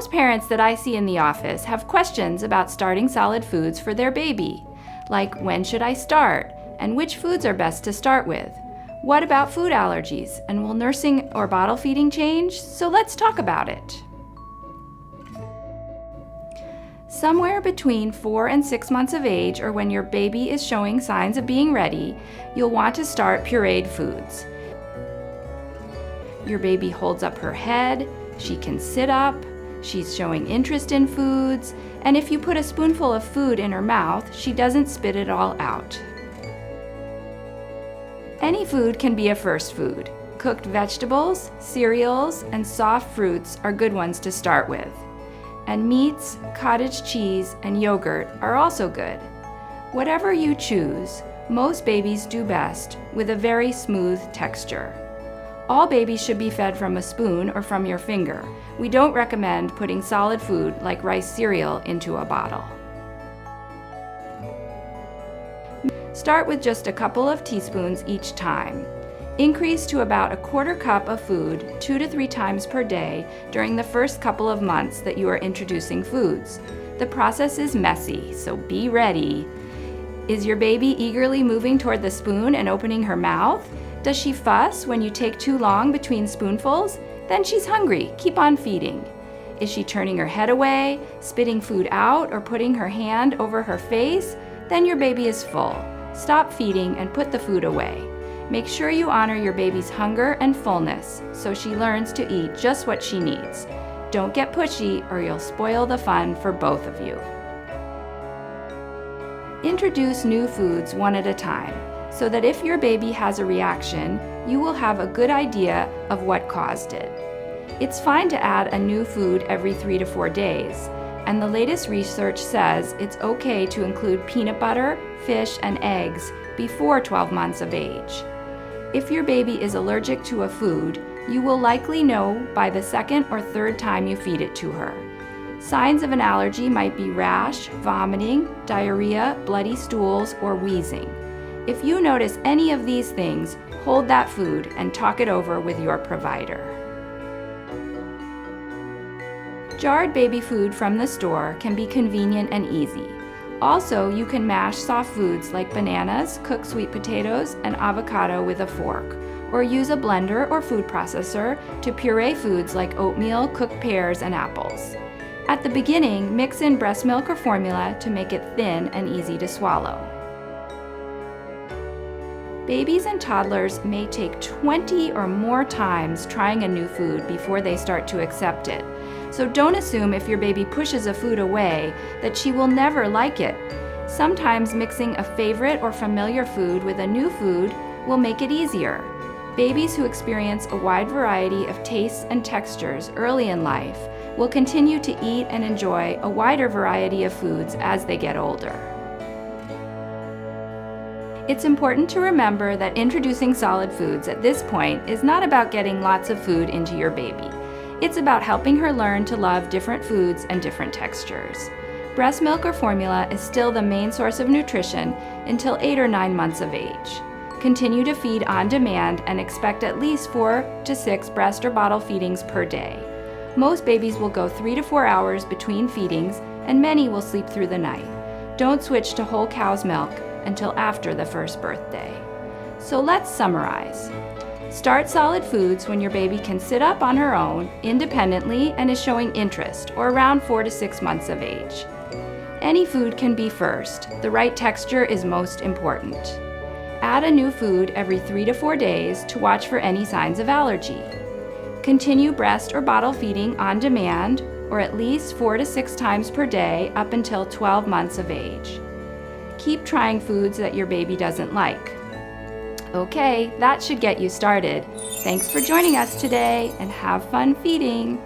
Most parents that I see in the office have questions about starting solid foods for their baby, like when should I start, and which foods are best to start with? What about food allergies, and will nursing or bottle feeding change? So let's talk about it. Somewhere between 4 and 6 months of age, or when your baby is showing signs of being ready, you'll want to start pureed foods. Your baby holds up her head, she can sit up, she's showing interest in foods, and if you put a spoonful of food in her mouth, she doesn't spit it all out. Any food can be a first food. Cooked vegetables, cereals, and soft fruits are good ones to start with. And meats, cottage cheese, and yogurt are also good. Whatever you choose, most babies do best with a very smooth texture. All babies should be fed from a spoon or from your finger. We don't recommend putting solid food like rice cereal into a bottle. Start with just a couple of teaspoons each time. Increase to about a quarter cup of food 2 to 3 times per day during the first couple of months that you are introducing foods. The process is messy, so be ready. Is your baby eagerly moving toward the spoon and opening her mouth? Does she fuss when you take too long between spoonfuls? Then she's hungry. Keep on feeding. Is she turning her head away, spitting food out, or putting her hand over her face? Then your baby is full. Stop feeding and put the food away. Make sure you honor your baby's hunger and fullness so she learns to eat just what she needs. Don't get pushy or you'll spoil the fun for both of you. Introduce new foods one at a time so that if your baby has a reaction, you will have a good idea of what caused it. It's fine to add a new food every 3 to 4 days, and the latest research says it's okay to include peanut butter, fish, and eggs before 12 months of age. If your baby is allergic to a food, you will likely know by the 2nd or 3rd time you feed it to her. Signs of an allergy might be rash, vomiting, diarrhea, bloody stools, or wheezing. If you notice any of these things, hold that food and talk it over with your provider. Jarred baby food from the store can be convenient and easy. Also, you can mash soft foods like bananas, cooked sweet potatoes, and avocado with a fork, or use a blender or food processor to puree foods like oatmeal, cooked pears, and apples. At the beginning, mix in breast milk or formula to make it thin and easy to swallow. Babies and toddlers may take 20 or more times trying a new food before they start to accept it. So don't assume if your baby pushes a food away that she will never like it. Sometimes mixing a favorite or familiar food with a new food will make it easier. Babies who experience a wide variety of tastes and textures early in life will continue to eat and enjoy a wider variety of foods as they get older. It's important to remember that introducing solid foods at this point is not about getting lots of food into your baby. It's about helping her learn to love different foods and different textures. Breast milk or formula is still the main source of nutrition until 8 or 9 months of age. Continue to feed on demand and expect at least 4 to 6 breast or bottle feedings per day. Most babies will go 3 to 4 hours between feedings, and many will sleep through the night. Don't switch to whole cow's milk until after the first birthday. So let's summarize. Start solid foods when your baby can sit up on her own independently and is showing interest, or around 4 to 6 months of age. Any food can be first. The right texture is most important. Add a new food every 3 to 4 days to watch for any signs of allergy. Continue breast or bottle feeding on demand, or at least 4 to 6 times per day up until 12 months of age. Keep trying foods that your baby doesn't like. Okay, that should get you started. Thanks for joining us today, and have fun feeding.